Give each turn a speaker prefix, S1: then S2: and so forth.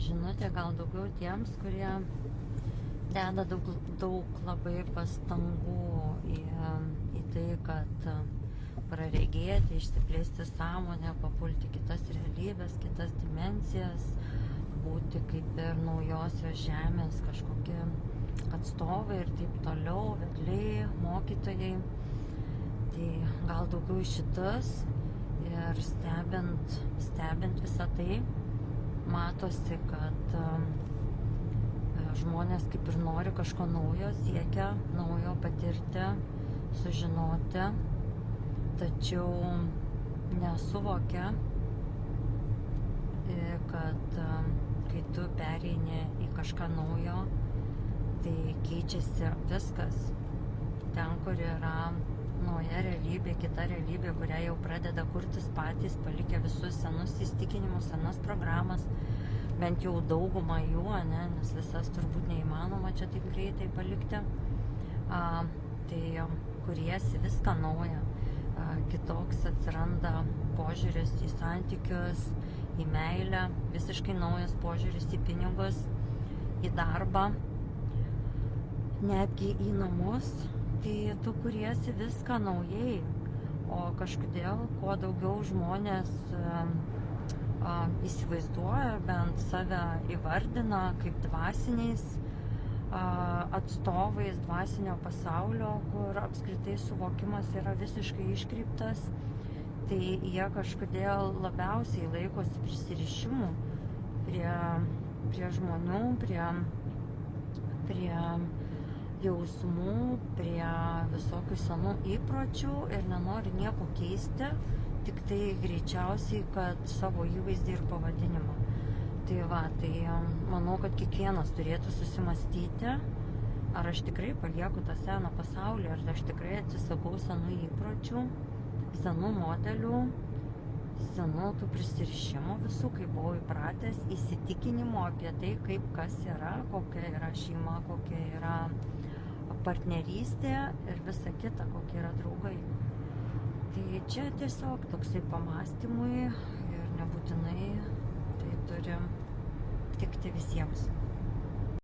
S1: žinutė gal daugiau tiems, kurie deda daug labai pastangų į tai, kad praregėti, išsiplėsti sąmonę, papulti kitas realybės, kitas dimensijas, būti kaip ir naujosios žemės kažkokie atstovai ir taip toliau, vedliai, mokytojai. Tai gal daugiau šitas ir stebint visą tai, matosi, kad žmonės kaip ir nori kažko naujo, siekia naujo patirti, sužinoti, tačiau nesuvokia, kad kai tu pereini į kažką naujo, tai keičiasi viskas. Ten, kur yra nauja realybė, kita realybė, kurią jau pradeda kurtis patys, palikę visus senus įsitikinimus, senas programas, bent jau daugumą jų, nes visas turbūt neįmanoma čia taip greitai palikti. Tai kuriesi viską naują. Kitoks atsiranda požiūris į santykius, į meilę, visiškai naujas požiūris į pinigus, į darbą, netgi į namus. Tai tu kuriesi viską naujai, o kažkodėl kuo daugiau žmonės įsivaizduoja, bent save įvardina kaip dvasiniais atstovais dvasinio pasaulio, kur apskritai suvokimas yra visiškai iškreiptas, tai jie kažkodėl labiausiai laikosi prisirišimų prie žmonių, prie jausmų, prie visokių senų įpročių ir nenori nieko keisti, tik tai greičiausiai, kad savo įvaizdį ir pavadinimą. Tai manau, kad kiekvienas turėtų susimastyti, ar aš tikrai palieku tą seną pasaulį, ar aš tikrai atsisakau senų įpročių, senų modelių, senų tų prisirišimų visų, kaip buvau įpratęs, įsitikinimo apie tai, kaip kas yra, kokia yra šeima, kokia yra partnerystė ir visa kita, kokie yra draugai. Tai čia tiesiog toksai pamastymui ir nebūtinai tai turi tikti visiems.